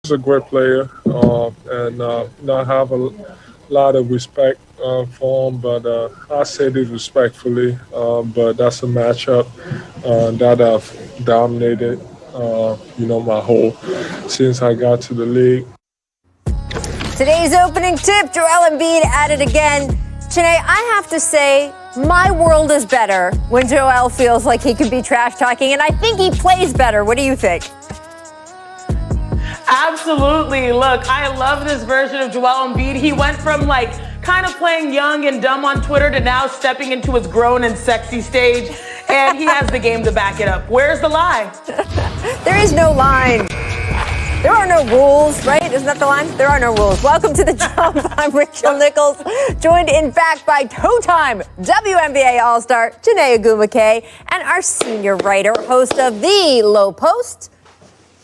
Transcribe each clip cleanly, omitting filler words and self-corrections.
He's a great player, and I have a lot of respect for him, but I say this respectfully, but that's a matchup that I've dominated, my whole since I got to the league. Today's opening tip, Joel Embiid at it again. Chiney, I have to say, my world is better when Joel feels like he can be trash talking, and I think he plays better. What do you think? Absolutely. Look, I love this version of Joel Embiid. He went from kind of playing young and dumb on Twitter to now stepping into his grown and sexy stage, and he has the game to back it up. Where's the lie? There is no line. There are no rules, right? Isn't that the line? There are no rules. Welcome to The Jump. I'm Rachel Nichols, joined in fact by two-time WNBA All-Star Janae Agumake and our senior writer, host of The Low Post,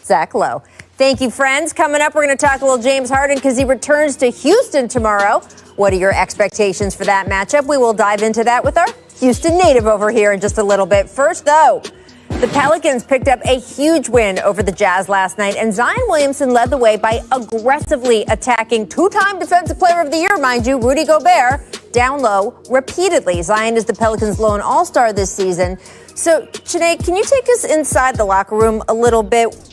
Zach Lowe. Thank you, friends. Coming up, we're going to talk a little James Harden because he returns to Houston tomorrow. What are your expectations for that matchup? We will dive into that with our Houston native over here in just a little bit. First, though, the Pelicans picked up a huge win over the Jazz last night, and Zion Williamson led the way by aggressively attacking two-time Defensive Player of the Year, mind you, Rudy Gobert, down low repeatedly. Zion is the Pelicans' lone all-star this season. So, Janae, can you take us inside the locker room a little bit?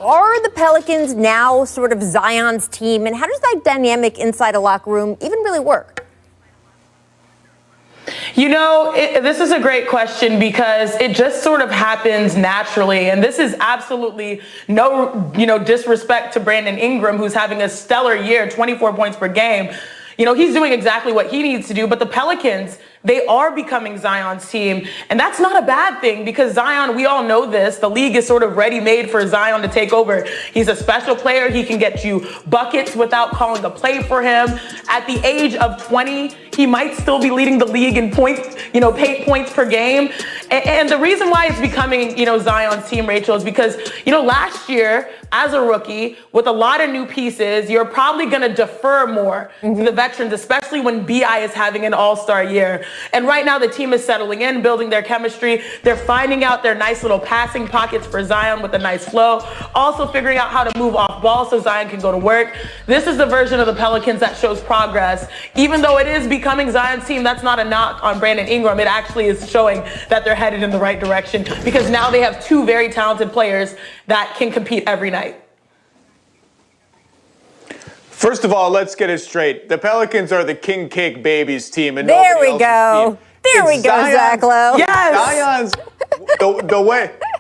Are the Pelicans now sort of Zion's team, and how does that dynamic inside a locker room even really work? This is a great question because it just sort of happens naturally. And this is absolutely no, disrespect to Brandon Ingram, who's having a stellar year, 24 points per game. He's doing exactly what he needs to do. But the Pelicans, they are becoming Zion's team. And that's not a bad thing because Zion, we all know this, the league is sort of ready-made for Zion to take over. He's a special player. He can get you buckets without calling a play for him. At the age of 20, he might still be leading the league in points, paint points per game. And the reason why it's becoming, Zion's team, Rachel, is because, last year, as a rookie, with a lot of new pieces, you're probably going to defer more to the veterans, especially when BI is having an all-star year. And right now, the team is settling in, building their chemistry. They're finding out their nice little passing pockets for Zion with a nice flow. Also figuring out how to move off ball so Zion can go to work. This is the version of the Pelicans that shows progress. Even though it is becoming Zion's team, that's not a knock on Brandon Ingram. It actually is showing that they're headed in the right direction because now they have two very talented players that can compete every night. First of all, let's get it straight. The Pelicans are the king cake babies team, and there we go. There we go, Zach Lowe. Yes. Zion's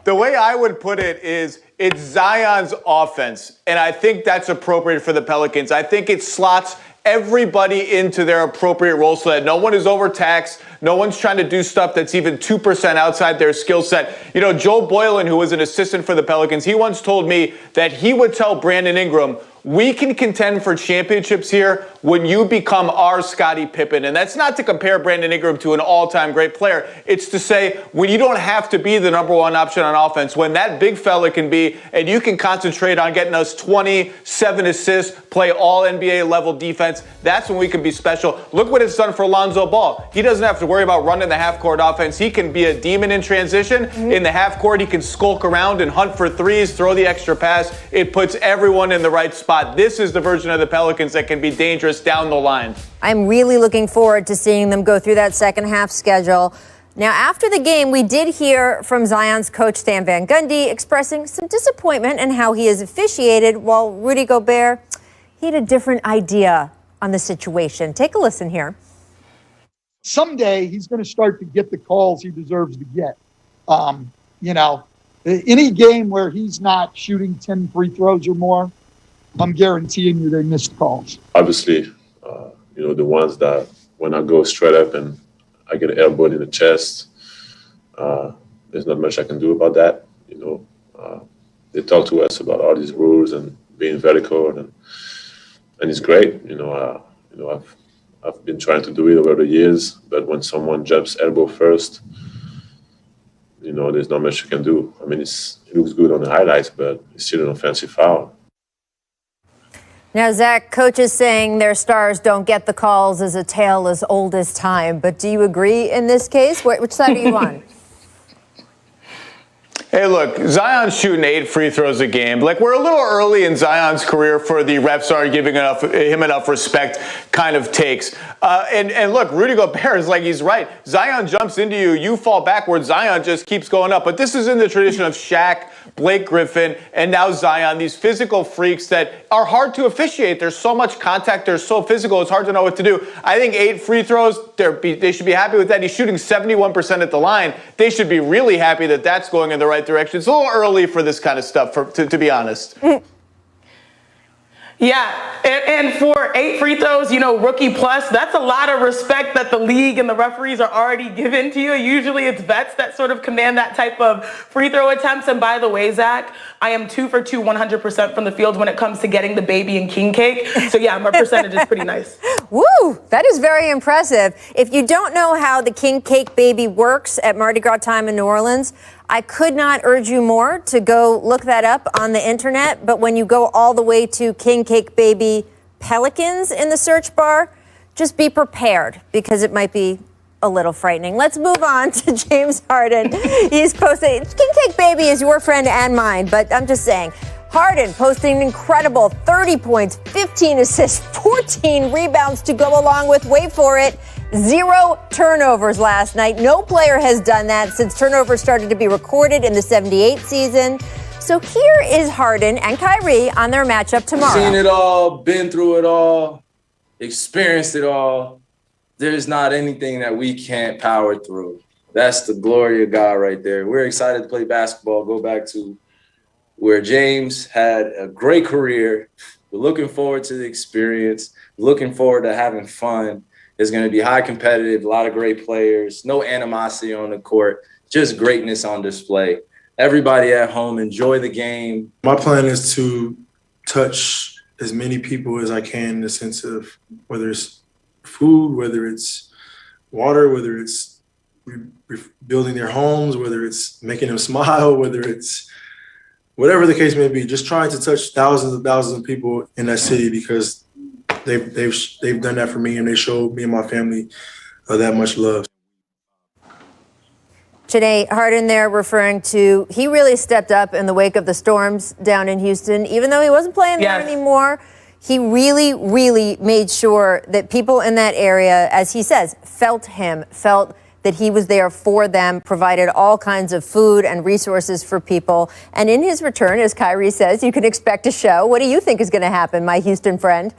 the way I would put it is it's Zion's offense, and I think that's appropriate for the Pelicans. I think it slots everybody into their appropriate role so that no one is overtaxed. No one's trying to do stuff that's even 2% outside their skill set. Joe Boylan, who was an assistant for the Pelicans, he once told me that he would tell Brandon Ingram, we can contend for championships here when you become our Scottie Pippen. And that's not to compare Brandon Ingram to an all-time great player. It's to say when you don't have to be the number one option on offense, when that big fella can be, and you can concentrate on getting us 27 assists, play all NBA level defense, that's when we can be special. Look what it's done for Lonzo Ball. He doesn't have to worry about running the half-court offense. He can be a demon in transition. In the half-court, he can skulk around and hunt for threes, throw the extra pass. It puts everyone in the right spot. This is the version of the Pelicans that can be dangerous down the line. I'm really looking forward to seeing them go through that second half schedule. Now, after the game, we did hear from Zion's coach, Stan Van Gundy, expressing some disappointment in how he is officiated, while Rudy Gobert, he had a different idea on the situation. Take a listen here. Someday he's going to start to get the calls he deserves to get. Any game where he's not shooting 10 free throws or more, I'm guaranteeing you they missed calls. Obviously, the ones that when I go straight up and I get elbowed in the chest, there's not much I can do about that. They talk to us about all these rules and being vertical, and it's great. I've been trying to do it over the years, but when someone jumps elbow first, there's not much you can do. I mean, it looks good on the highlights, but it's still an offensive foul. Now, Zach, coaches saying their stars don't get the calls is a tale as old as time. But do you agree in this case? Which side are you on? Hey, look, Zion's shooting 8 free throws a game. Like, we're a little early in Zion's career for the refs aren't giving him enough respect kind of takes. And look, Rudy Gobert is like, he's right. Zion jumps into you, you fall backwards, Zion just keeps going up. But this is in the tradition of Shaq, Blake Griffin, and now Zion, these physical freaks that are hard to officiate. There's so much contact, they're so physical, it's hard to know what to do. I think 8 free throws, they should be happy with that. He's shooting 71% at the line. They should be really happy that that's going in the right direction. It's a little early for this kind of stuff, to be honest. Yeah, and for 8 free throws, rookie plus, that's a lot of respect that the league and the referees are already giving to you. Usually it's vets that sort of command that type of free throw attempts. And by the way, Zach, I am 2 for 2, 100% from the field when it comes to getting the baby and king cake. So yeah, my percentage is pretty nice. Woo, that is very impressive. If you don't know how the king cake baby works at Mardi Gras time in New Orleans, I could not urge you more to go look that up on the internet. But when you go all the way to King Cake Baby Pelicans in the search bar, just be prepared because it might be a little frightening. Let's move on to James Harden. He's posting, King Cake Baby is your friend and mine, but I'm just saying. Harden posting an incredible 30 points, 15 assists, 14 rebounds to go along with, wait for it, 0 turnovers last night. No player has done that since turnovers started to be recorded in the 78 season. So here is Harden and Kyrie on their matchup tomorrow. Seen it all, been through it all, experienced it all. There's not anything that we can't power through. That's the glory of God right there. We're excited to play basketball, go back to where James had a great career. We're looking forward to the experience, looking forward to having fun. It's going to be high competitive, a lot of great players, no animosity on the court, just greatness on display. Everybody at home, enjoy the game. My plan is to touch as many people as I can in the sense of whether it's food, whether it's water, whether it's building their homes, whether it's making them smile, whether it's whatever the case may be, just trying to touch thousands of people in that city because they've done that for me and they showed me and my family that much love. Janae, Harden there referring to, he really stepped up in the wake of the storms down in Houston. Even though he wasn't playing there anymore, he really, really made sure that people in that area, as he says, felt that he was there for them, provided all kinds of food and resources for people. And in his return, as Kyrie says, you can expect a show. What do you think is going to happen, my Houston friend?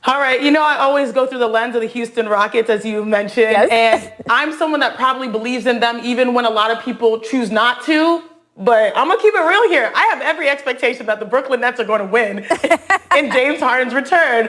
All right, I always go through the lens of the Houston Rockets, as you mentioned, and I'm someone that probably believes in them even when a lot of people choose not to. But I'm going to keep it real here. I have every expectation that the Brooklyn Nets are going to win in James Harden's return.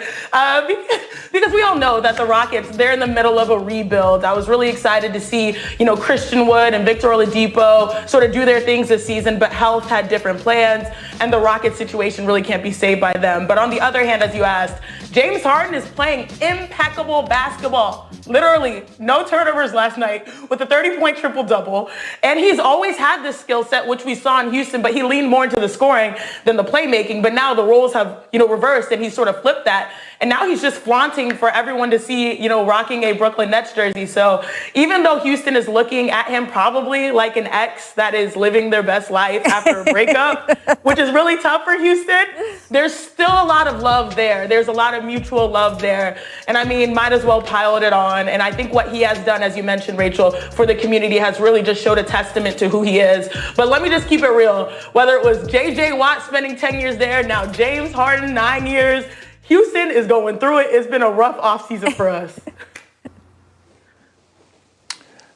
Because we all know that the Rockets, they're in the middle of a rebuild. I was really excited to see, Christian Wood and Victor Oladipo sort of do their things this season, but health had different plans, and the Rockets situation really can't be saved by them. But on the other hand, as you asked, James Harden is playing impeccable basketball. Literally, no turnovers last night with a 30-point triple-double. And he's always had this skill set, which we saw in Houston, but he leaned more into the scoring than the playmaking. But now the roles have, reversed, and he's sort of flipped that. And now he's just flaunting for everyone to see, rocking a Brooklyn Nets jersey. So even though Houston is looking at him probably like an ex that is living their best life after a breakup, which is really tough for Houston, there's still a lot of love there. There's a lot of mutual love there. And I mean, might as well pile it on. And I think what he has done, as you mentioned, Rachel, for the community has really just showed a testament to who he is. But let me just keep it real. Whether it was J.J. Watt spending 10 years there, now James Harden, 9 years, Houston is going through it. It's been a rough offseason for us.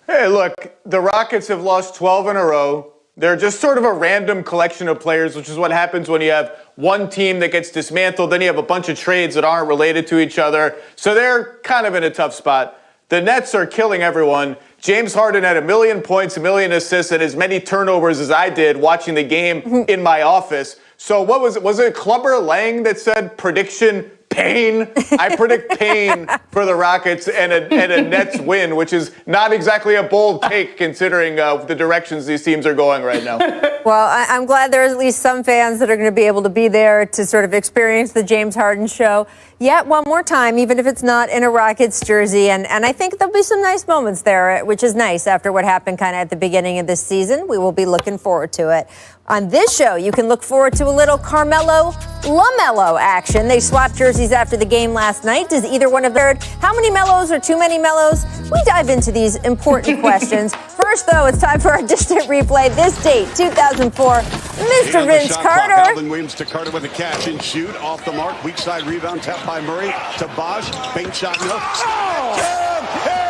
Hey, look, the Rockets have lost 12 in a row. They're just sort of a random collection of players, which is what happens when you have one team that gets dismantled. Then you have a bunch of trades that aren't related to each other. So they're kind of in a tough spot. The Nets are killing everyone. James Harden had 1 million points, 1 million assists, and as many turnovers as I did watching the game in my office. So what was it? Was it Clubber Lang that said prediction pain? I predict pain for the Rockets and a Nets win, which is not exactly a bold take considering the directions these teams are going right now. Well, I'm glad there's at least some fans that are going to be able to be there to sort of experience the James Harden show. yet one more time, even if it's not in a Rockets jersey. And I think there'll be some nice moments there, which is nice after what happened kind of at the beginning of this season. We will be looking forward to it. On this show, you can look forward to a little Carmelo LaMelo action. They swapped jerseys after the game last night. Does either one of them? How many Melos or too many Melos? We dive into these important questions. First, though, it's time for our distant replay. This date, 2004. Mr. Vince Carter. Alvin Williams to Carter with a catch and shoot. Off the mark. Weak side rebound. Tapped by Murray to Bosch. Feint shot. No.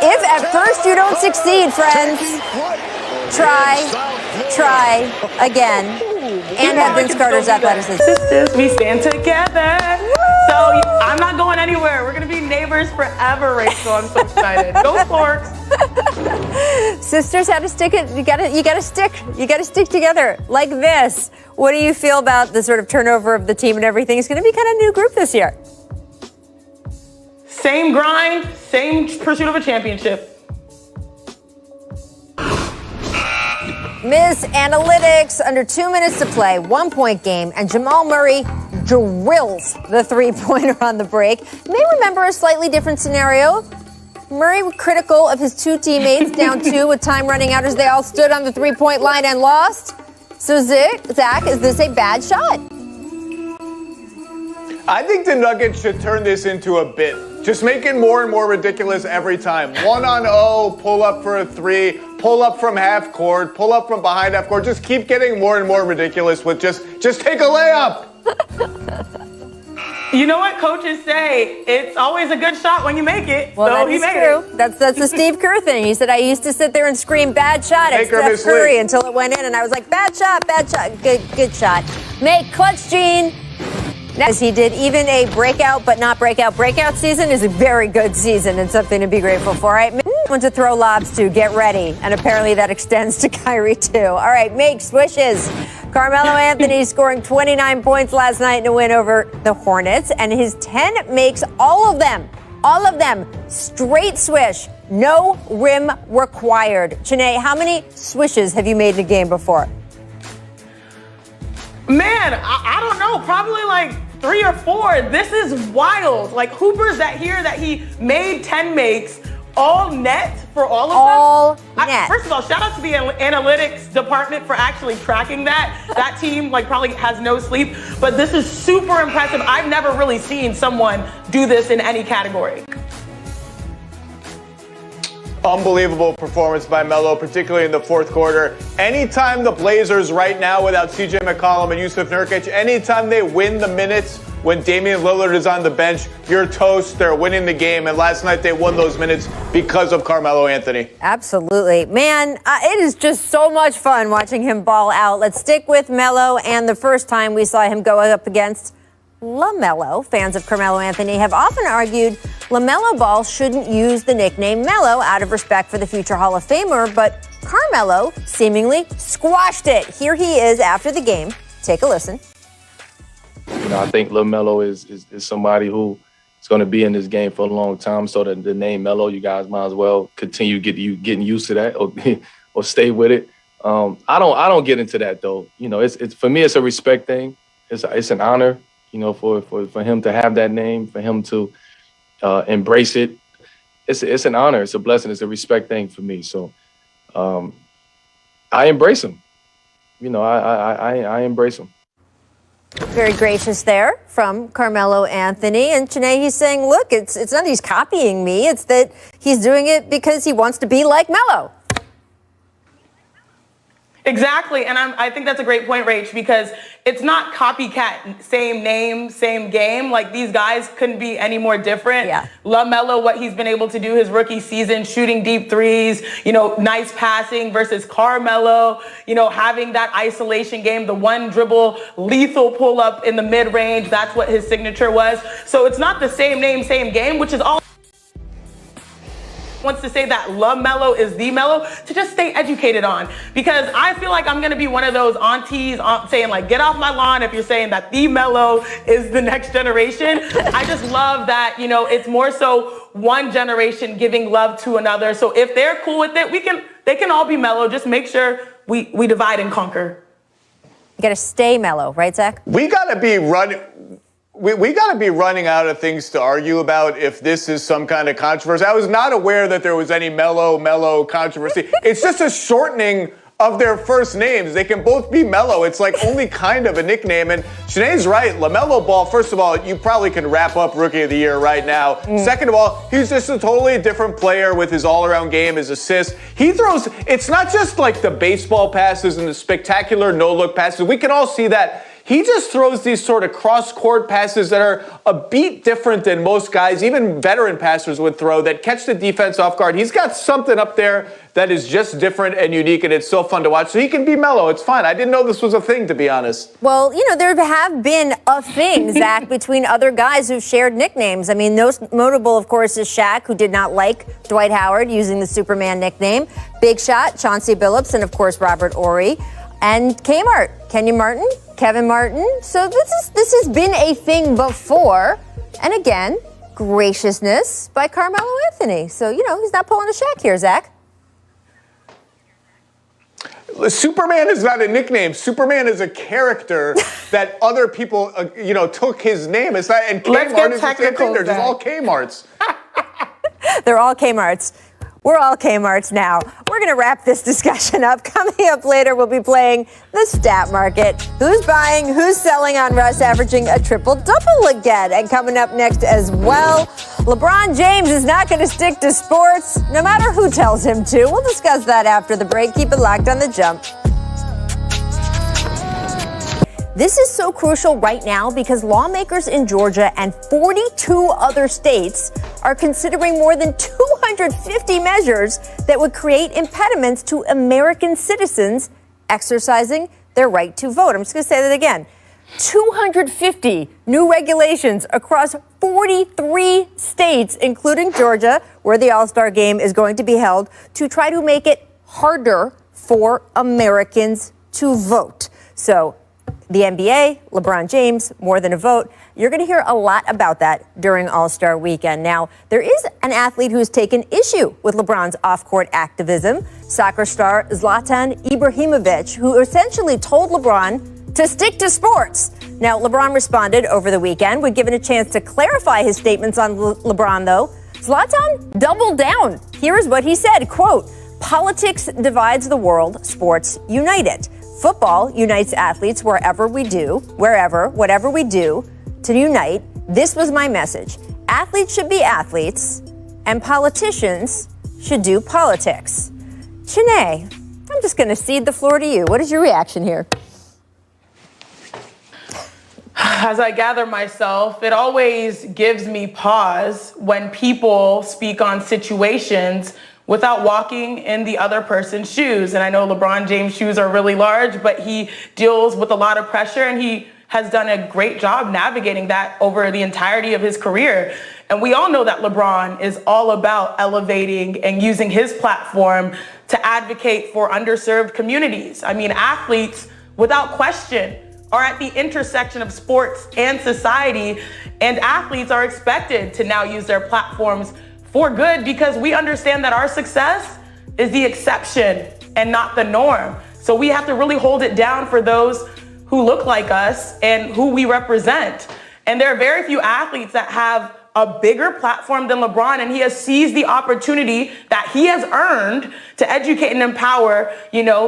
If at first you don't succeed, friends, try again. And have Vince Carter's athleticism. Sisters, we stand together. So I'm not going anywhere. We're going to be neighbors forever, Rachel. I'm so excited. Go Forks. Sisters have to stick it. You gotta stick together like this. What do you feel about the sort of turnover of the team and everything? It's going to be kind of a new group this year. Same grind, same pursuit of a championship. Miss Analytics, under 2 minutes to play, 1 point game, and Jamal Murray drills the three-pointer on the break. You may remember a slightly different scenario. Murray was critical of his two teammates down 2 with time running out as they all stood on the three-point line and lost. So, Zach, is this a bad shot? I think the Nuggets should turn this into a bit. Just make it more and more ridiculous every time. 1-on-0, pull up for a 3, pull up from half court, pull up from behind half court. Just keep getting more and more ridiculous with just take a layup. You know what coaches say? It's always a good shot when you make it. Well, so that he is made true. it. That's the Steve Kerr thing. He said, I used to sit there and scream, bad shot at Steph Curry until it went in, and I was like, bad shot, good shot. Make clutch, Gene. As he did, even a breakout season is a very good season and something to be grateful for. All right, want to throw lobs to, get ready. And apparently that extends to Kyrie too. All right, make swishes. Carmelo Anthony scoring 29 points last night in a win over the Hornets, and his 10 makes all of them, straight swish, no rim required. Janae, how many swishes have you made in a game before? Man, I don't know, probably like 3 or 4. This is wild. Like Hooper's that he made 10 makes, all net for all of them. All net. First of all, shout out to the analytics department for actually tracking that. That team probably has no sleep, but this is super impressive. I've never really seen someone do this in any category. Unbelievable performance by Melo, particularly in the fourth quarter. Anytime the Blazers right now without CJ McCollum and Yusuf Nurkic, anytime they win the minutes when Damian Lillard is on the bench, you're toast. They're winning the game. And last night they won those minutes because of Carmelo Anthony. Absolutely. Man, it is just so much fun watching him ball out. Let's stick with Melo and the first time we saw him go up against LaMelo. Fans of Carmelo Anthony have often argued LaMelo Ball shouldn't use the nickname Melo out of respect for the future Hall of Famer, but Carmelo seemingly squashed it. Here he is after the game. Take a listen. I think LaMelo is somebody who is going to be in this game for a long time. So the name Melo, you guys might as well continue getting used to that or stay with it. I don't get into that though. It's for me, it's a respect thing. It's an honor. For him to have that name, for him to embrace it, it's an honor. It's a blessing. It's a respect thing for me. So I embrace him. I embrace him. Very gracious there from Carmelo Anthony. And Janae, he's saying, look, it's not that he's copying me. It's that he's doing it because he wants to be like Melo. Exactly, and I think that's a great point, Rach, because it's not copycat, same name, same game. Like, these guys couldn't be any more different. Yeah. LaMelo, what he's been able to do his rookie season, shooting deep threes, nice passing versus Carmelo, having that isolation game, the one dribble, lethal pull up in the mid-range. That's what his signature was. So it's not the same name, same game, which is all wants to say that LaMelo is the Melo, to just stay educated on, because I feel like I'm going to be one of those aunties saying get off my lawn if you're saying that the Melo is the next generation. I just love that, it's more so one generation giving love to another. So if they're cool with it, they can all be Melo. Just make sure we divide and conquer. You got to stay Melo, right, Zach? We got to be running. we got to be running out of things to argue about if this is some kind of controversy. I was not aware that there was any Melo controversy. It's just a shortening of their first names. They can both be Melo. It's like only kind of a nickname. And Sinead's right. LaMelo Ball, first of all, you probably can wrap up Rookie of the Year right now. Second of all, he's just a totally different player with his all-around game, his assists. He throws, it's not just like the baseball passes and the spectacular no-look passes. We can all see that. He just throws these sort of cross-court passes that are a beat different than most guys, even veteran passers would throw, that catch the defense off guard. He's got something up there that is just different and unique, and it's so fun to watch. So he can be Melo. It's fine. I didn't know this was a thing, to be honest. Well, there have been a thing, Zach, between other guys who shared nicknames. I mean, most notable, of course, is Shaq, who did not like Dwight Howard using the Superman nickname. Big Shot, Chauncey Billups, and, of course, Robert Horry. And Kmart, Kenyon Martin, Kevin Martin. So this has been a thing before. And again, graciousness by Carmelo Anthony. So, he's not pulling a Shaq here, Zach. Superman is not a nickname. Superman is a character that other people, took his name. It's not, and Kmart is the same thing. They're just all Kmarts. They're all Kmarts. We're all Kmarts now. We're going to wrap this discussion up. Coming up later, we'll be playing the stat market. Who's buying, who's selling on Russ, averaging a triple-double again. And coming up next as well, LeBron James is not going to stick to sports, no matter who tells him to. We'll discuss that after the break. Keep it locked on The Jump. This is so crucial right now because lawmakers in Georgia and 42 other states are considering more than 250 measures that would create impediments to American citizens exercising their right to vote. I'm just going to say that again. 250 new regulations across 43 states, including Georgia, where the All-Star game is going to be held, to try to make it harder for Americans to vote. So, the NBA, LeBron James, more than a vote. You're going to hear a lot about that during All-Star Weekend. Now, there is an athlete who's taken issue with LeBron's off-court activism, soccer star Zlatan Ibrahimovic, who essentially told LeBron to stick to sports. Now, LeBron responded over the weekend. When given a chance to clarify his statements on LeBron, though, Zlatan doubled down. Here is what he said, quote, "Politics divides the world, sports unite it. Football unites athletes whatever we do to unite. This was my message. Athletes should be athletes, and politicians should do politics." Sinead, I'm just going to cede the floor to you. What is your reaction here? As I gather myself, it always gives me pause when people speak on situations without walking in the other person's shoes. And I know LeBron James' shoes are really large, but he deals with a lot of pressure, and he has done a great job navigating that over the entirety of his career. And we all know that LeBron is all about elevating and using his platform to advocate for underserved communities. I mean, athletes, without question, are at the intersection of sports and society, and athletes are expected to now use their platforms for good, because we understand that our success is the exception and not the norm. So we have to really hold it down for those who look like us and who we represent. And there are very few athletes that have a bigger platform than LeBron, and he has seized the opportunity that he has earned to educate and empower,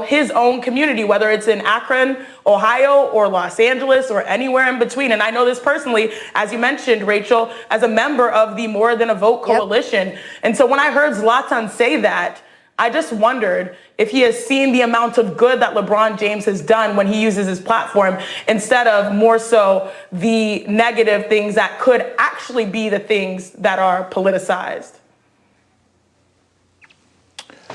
his own community, whether it's in Akron, Ohio, or Los Angeles, or anywhere in between. And I know this personally, as you mentioned, Rachel, as a member of the More Than a Vote Coalition. Yep. And so when I heard Zlatan say that, I just wondered if he has seen the amount of good that LeBron James has done when he uses his platform, instead of more so the negative things that could actually be the things that are politicized.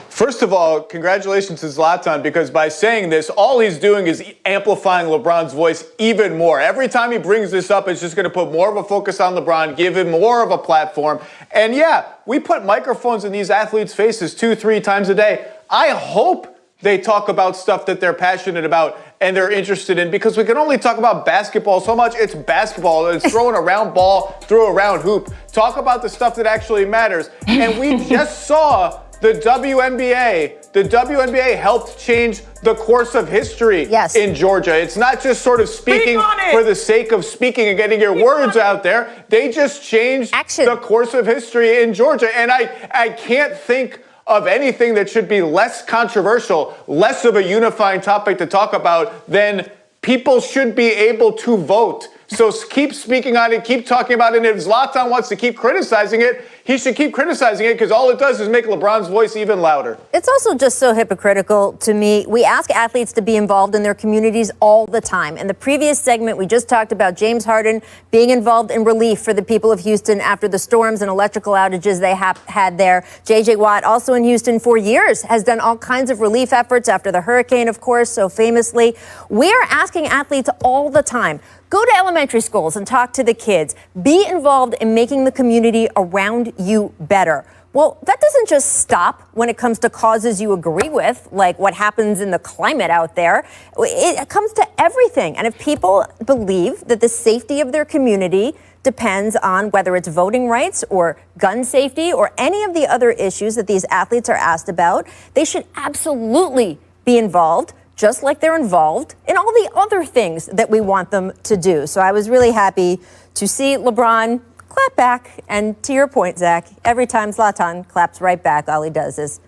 First of all, congratulations to Zlatan, because by saying this, all he's doing is amplifying LeBron's voice even more. Every time he brings this up, it's just going to put more of a focus on LeBron, give him more of a platform. And yeah, we put microphones in these athletes' faces 2-3 times a day. I hope they talk about stuff that they're passionate about and they're interested in, because we can only talk about basketball so much. It's basketball. It's throwing a round ball through a round hoop. Talk about the stuff that actually matters. And we just saw the WNBA helped change the course of history in Georgia. It's not just sort of speaking for the sake of speaking and getting your words out there. They just changed the course of history in Georgia. And I can't think of anything that should be less controversial, less of a unifying topic to talk about than people should be able to vote. So keep speaking on it, keep talking about it. And if Zlatan wants to keep criticizing it, he should keep criticizing it, because all it does is make LeBron's voice even louder. It's also just so hypocritical to me. We ask athletes to be involved in their communities all the time. In the previous segment, we just talked about James Harden being involved in relief for the people of Houston after the storms and electrical outages they had there. J.J. Watt, also in Houston for years, has done all kinds of relief efforts after the hurricane, of course, so famously. We are asking athletes all the time, go to elementary schools and talk to the kids. Be involved in making the community around you better. Well, that doesn't just stop when it comes to causes you agree with, like what happens in the climate out there. It comes to everything. And if people believe that the safety of their community depends on whether it's voting rights or gun safety or any of the other issues that these athletes are asked about, they should absolutely be involved, just like they're involved in all the other things that we want them to do. So I was really happy to see LeBron clap back. And to your point, Zach, every time Zlatan claps right back, all he does is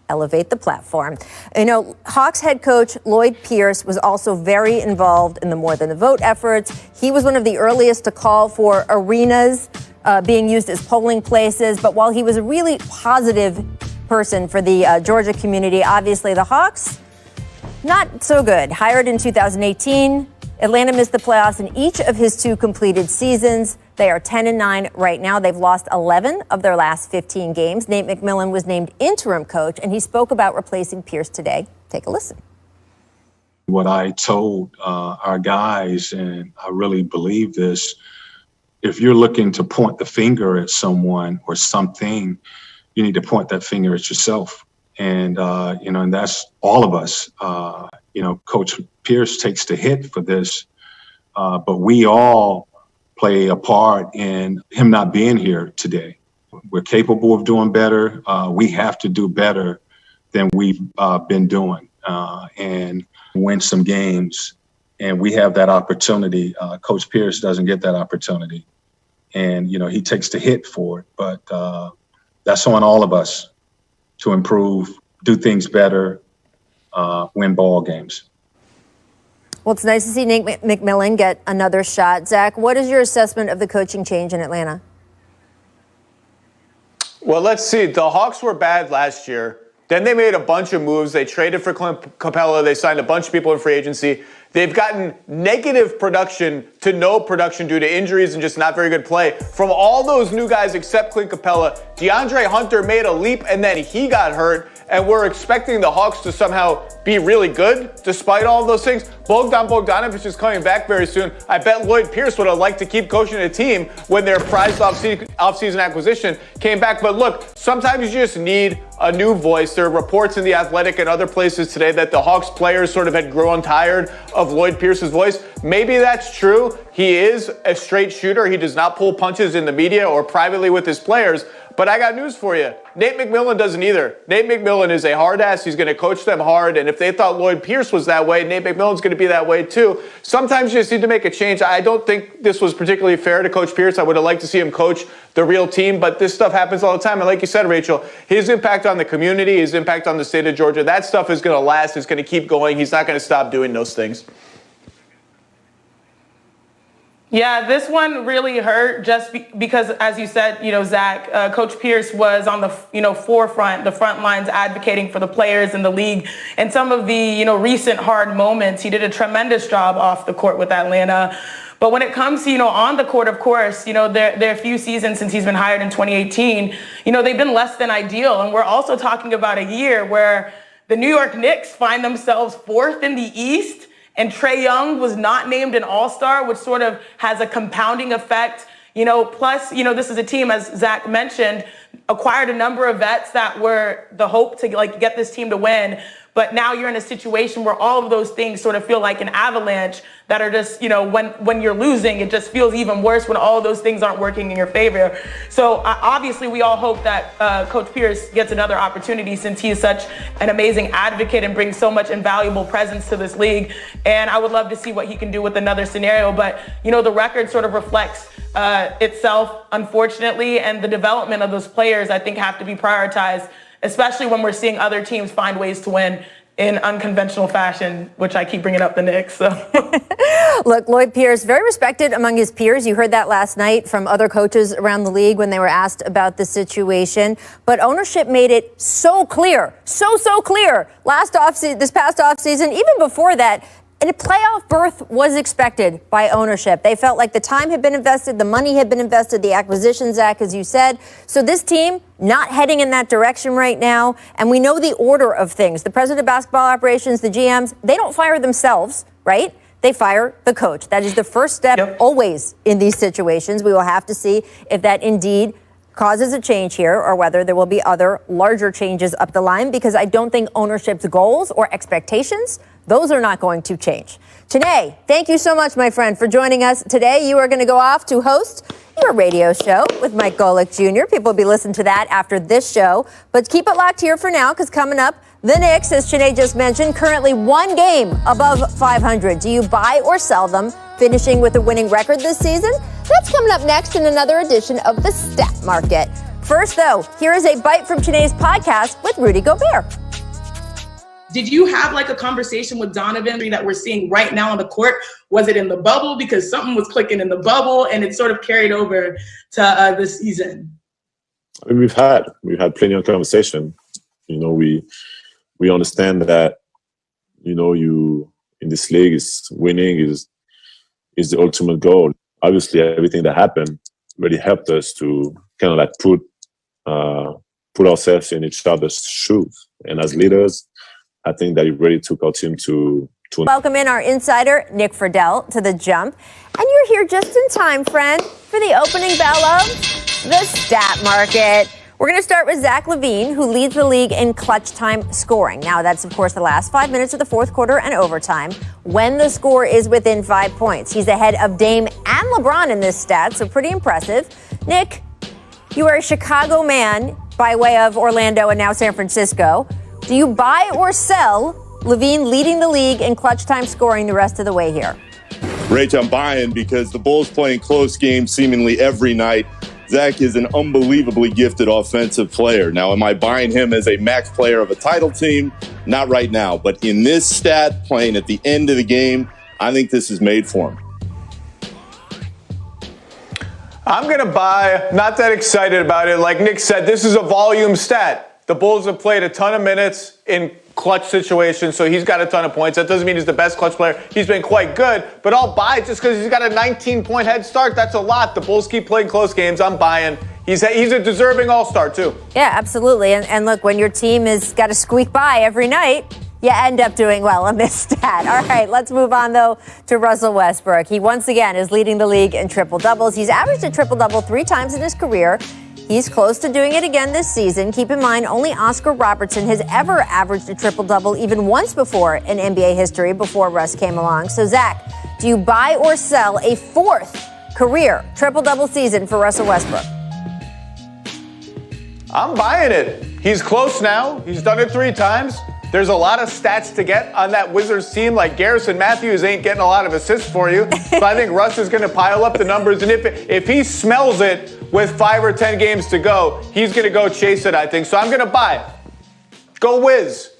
elevate the platform. You know, Hawks head coach Lloyd Pierce was also very involved in the More Than a Vote efforts. He was one of the earliest to call for arenas being used as polling places. But while he was a really positive person for the Georgia community, obviously the Hawks, not so good. Hired in 2018, Atlanta missed the playoffs in each of his 2 completed seasons. They are 10-9 right now. They've lost 11 of their last 15 games. Nate McMillan was named interim coach, and he spoke about replacing Pierce today. Take a listen. What I told our guys, and I really believe this, if you're looking to point the finger at someone or something, you need to point that finger at yourself. And, and that's all of us. Coach Pierce takes the hit for this, but we all play a part in him not being here today. We're capable of doing better. We have to do better than we've been doing and win some games. And we have that opportunity. Coach Pierce doesn't get that opportunity. And, he takes the hit for it. But that's on all of us to improve, do things better, win ball games. Well, it's nice to see Nate McMillan get another shot. Zach, what is your assessment of the coaching change in Atlanta? Well, let's see. The Hawks were bad last year. Then they made a bunch of moves. They traded for Clint Capella. They signed a bunch of people in free agency. They've gotten negative production to no production due to injuries and just not very good play from all those new guys except Clint Capella. DeAndre Hunter made a leap and then he got hurt. And we're expecting the Hawks to somehow be really good despite all of those things. Bogdan Bogdanovic is coming back very soon. I bet Lloyd Pierce would have liked to keep coaching a team when their prized offseason acquisition came back. But look, sometimes you just need a new voice. There are reports in The Athletic and other places today that the Hawks players sort of had grown tired of Lloyd Pierce's voice. Maybe that's true. He is a straight shooter. He does not pull punches in the media or privately with his players. But I got news for you. Nate McMillan doesn't either. Nate McMillan is a hard ass. He's going to coach them hard. And if they thought Lloyd Pierce was that way, Nate McMillan's going to be that way too. Sometimes you just need to make a change. I don't think this was particularly fair to Coach Pierce. I would have liked to see him coach the real team. But this stuff happens all the time. And like you said, Rachel, his impact on the community, his impact on the state of Georgia, that stuff is going to last. It's going to keep going. He's not going to stop doing those things. Yeah, this one really hurt just because, as you said, Zach, Coach Pierce was on the, forefront, the front lines advocating for the players in the league. And some of the, recent hard moments, he did a tremendous job off the court with Atlanta. But when it comes to, on the court, of course, there are a few seasons since he's been hired in 2018, they've been less than ideal. And we're also talking about a year where the New York Knicks find themselves 4th in the East. And Trae Young was not named an all-star, which sort of has a compounding effect, Plus, this is a team, as Zach mentioned, acquired a number of vets that were the hope to get this team to win. But now you're in a situation where all of those things sort of feel like an avalanche that are just, when you're losing, it just feels even worse when all of those things aren't working in your favor. So obviously we all hope that Coach Pierce gets another opportunity since he is such an amazing advocate and brings so much invaluable presence to this league. And I would love to see what he can do with another scenario. But, the record sort of reflects itself, unfortunately, and the development of those players, I think, have to be prioritized, especially when we're seeing other teams find ways to win in unconventional fashion, which I keep bringing up the Knicks. So. Look, Lloyd Pierce, very respected among his peers. You heard that last night from other coaches around the league when they were asked about the situation. But ownership made it so clear, so clear this past offseason, even before that, and a playoff berth was expected by ownership. They felt like the time had been invested, the money had been invested, the acquisition, Zach, as you said. So this team not heading in that direction right now. And we know the order of things. The president of basketball operations, the GMs, they don't fire themselves, right? They fire the coach. That is the first step always in these situations. We will have to see if that indeed causes a change here or whether there will be other larger changes up the line, because I don't think ownership's goals or expectations, those are not going to change. Chiney, thank you so much, my friend, for joining us today. You are going to go off to host your radio show with Mike Golick Jr. People will be listening to that after this show. But keep it locked here for now, because coming up, the Knicks, as Chiney just mentioned, currently one game above 500. Do you buy or sell them, finishing with a winning record this season? That's coming up next in another edition of the Stat Market. First, though, here is a bite from Chiney's podcast with Rudy Gobert. Did you have a conversation with Donovan that we're seeing right now on the court? Was it in the bubble? Because something was clicking in the bubble and it sort of carried over to this season. I mean, we've had plenty of conversation. We understand that, you in this league is winning is the ultimate goal. Obviously, everything that happened really helped us to kind of put ourselves in each other's shoes. And as leaders, I think that it really took our team to welcome in our insider, Nick Friedel, to The Jump. And you're here just in time, friend, for the opening bell of the Stat Market. We're going to start with Zach LaVine, who leads the league in clutch time scoring. Now, that's, of course, the last 5 minutes of the fourth quarter and overtime, when the score is within 5 points. He's ahead of Dame and LeBron in this stat, so pretty impressive. Nick, you are a Chicago man by way of Orlando and now San Francisco. Do you buy or sell LaVine leading the league in clutch time scoring the rest of the way here? Rach, I'm buying because the Bulls playing close games seemingly every night. Zach is an unbelievably gifted offensive player. Now, am I buying him as a max player of a title team? Not right now. But in this stat, playing at the end of the game, I think this is made for him. I'm going to buy. Not that excited about it. Like Nick said, this is a volume stat. The Bulls have played a ton of minutes in clutch situations, so he's got a ton of points. That doesn't mean he's the best clutch player. He's been quite good, but I'll buy just because he's got a 19-point head start. That's a lot. The Bulls keep playing close games. I'm buying. He's a deserving all-star, too. Yeah, absolutely. And look, when your team has got to squeak by every night, you end up doing well on this stat. All right, let's move on, though, to Russell Westbrook. He once again is leading the league in triple-doubles. He's averaged a triple-double 3 times in his career. He's close to doing it again this season. Keep in mind, only Oscar Robertson has ever averaged a triple-double even once before in NBA history, before Russ came along. So, Zach, do you buy or sell a 4th career triple-double season for Russell Westbrook? I'm buying it. He's close now. He's done it 3 times. There's a lot of stats to get on that Wizards team. Like Garrison Matthews ain't getting a lot of assists for you. But I think Russ is going to pile up the numbers. And if he smells it with 5 or 10 games to go, he's going to go chase it, I think. So I'm going to buy. Go Wiz.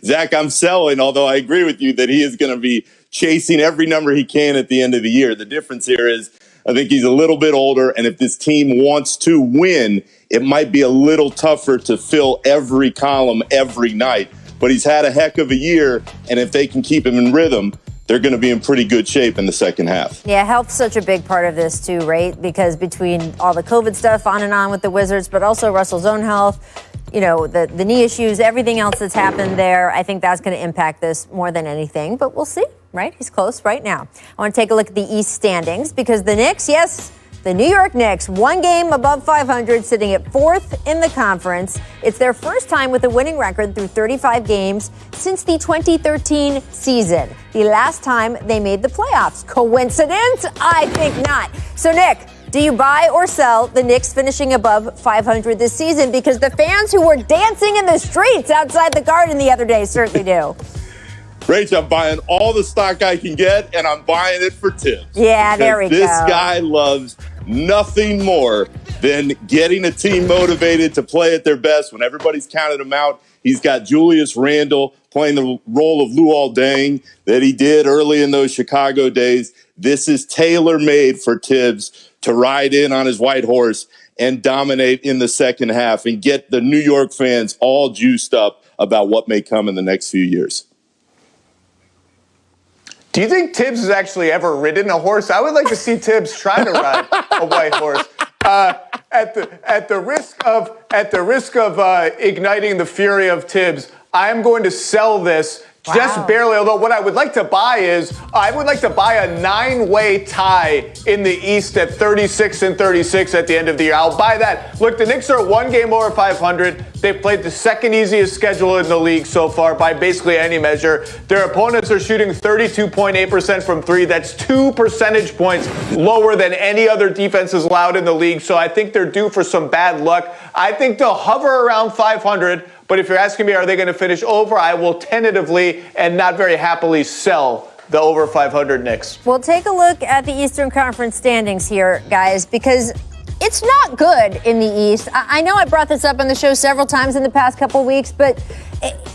Zach, I'm selling, although I agree with you that he is going to be chasing every number he can at the end of the year. The difference here is I think he's a little bit older, and if this team wants to win, it might be a little tougher to fill every column every night. But he's had a heck of a year, and if they can keep him in rhythm, they're going to be in pretty good shape in the second half. Yeah, health's such a big part of this too, right? Because between all the COVID stuff on and on with the Wizards, but also Russell's own health, the knee issues, everything else that's happened there, I think that's going to impact this more than anything. But we'll see. right? He's close right now. I want to take a look at the East standings because the Knicks, yes, the New York Knicks, one game above 500, sitting at 4th in the conference. It's their first time with a winning record through 35 games since the 2013 season, the last time they made the playoffs. Coincidence? I think not. So, Nick, do you buy or sell the Knicks finishing above 500 this season? Because the fans who were dancing in the streets outside the Garden the other day certainly do. Rach, I'm buying all the stock I can get, and I'm buying it for Tibbs. Yeah, there we go. This guy loves nothing more than getting a team motivated to play at their best when everybody's counted them out. He's got Julius Randle playing the role of Luol Deng that he did early in those Chicago days. This is tailor-made for Tibbs to ride in on his white horse and dominate in the second half and get the New York fans all juiced up about what may come in the next few years. Do you think Tibbs has actually ever ridden a horse? I would like to see Tibbs try to ride a white horse. At the risk of igniting the fury of Tibbs, I am going to sell this just barely. Although what I would like to buy is I would like to buy a 9-way tie in the East at 36-36 at the end of the year. I'll buy that. Look, the Knicks are one game over 500. They've played the second easiest schedule in the league so far by basically any measure. Their opponents are shooting 32.8% from three. That's 2 percentage points lower than any other defense is allowed in the league. So I think they're due for some bad luck. I think they'll hover around 500. But if you're asking me, are they going to finish over? I will tentatively and not very happily sell the over 500 Knicks. We'll take a look at the Eastern Conference standings here, guys, because it's not good in the East. I know I brought this up on the show several times in the past couple weeks, but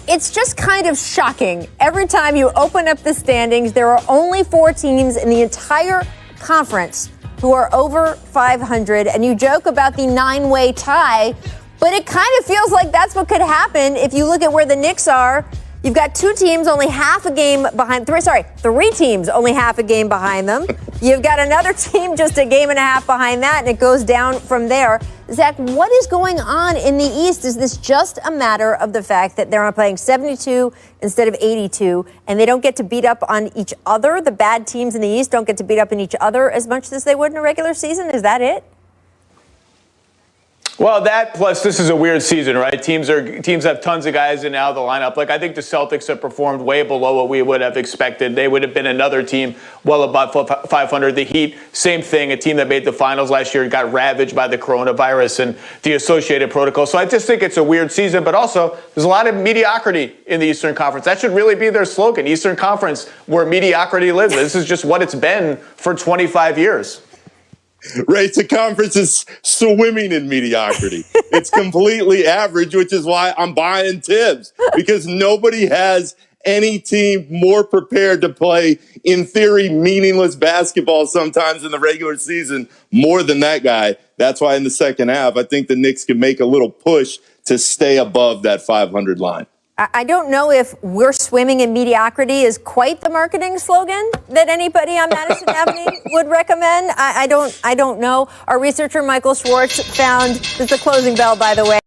it's just kind of shocking. Every time you open up the standings, there are only 4 teams in the entire conference who are over 500, and you joke about the 9-way tie. But it kind of feels like that's what could happen if you look at where the Knicks are. You've got 2 teams only half a game behind. 3 teams only half a game behind them. You've got another team just a game and a half behind that, and it goes down from there. Zach, what is going on in the East? Is this just a matter of the fact that they're playing 72 instead of 82, and they don't get to beat up on each other? The bad teams in the East don't get to beat up on each other as much as they would in a regular season? Is that it? Well, that plus this is a weird season, right? Teams have tons of guys in and out of the lineup. Like, I think the Celtics have performed way below what we would have expected. They would have been another team well above 500. The Heat, same thing. A team that made the finals last year got ravaged by the coronavirus and the associated protocol. So I just think it's a weird season. But also, there's a lot of mediocrity in the Eastern Conference. That should really be their slogan, Eastern Conference, where mediocrity lives. This is just what it's been for 25 years. Right, the conference is swimming in mediocrity. It's completely average, which is why I'm buying Tibbs, because nobody has any team more prepared to play, in theory, meaningless basketball sometimes in the regular season more than that guy. That's why in the second half, I think the Knicks can make a little push to stay above that 500 line. I don't know if "we're swimming in mediocrity" is quite the marketing slogan that anybody on Madison Avenue would recommend. I don't know. Our researcher Michael Schwartz found, this is the closing bell, by the way.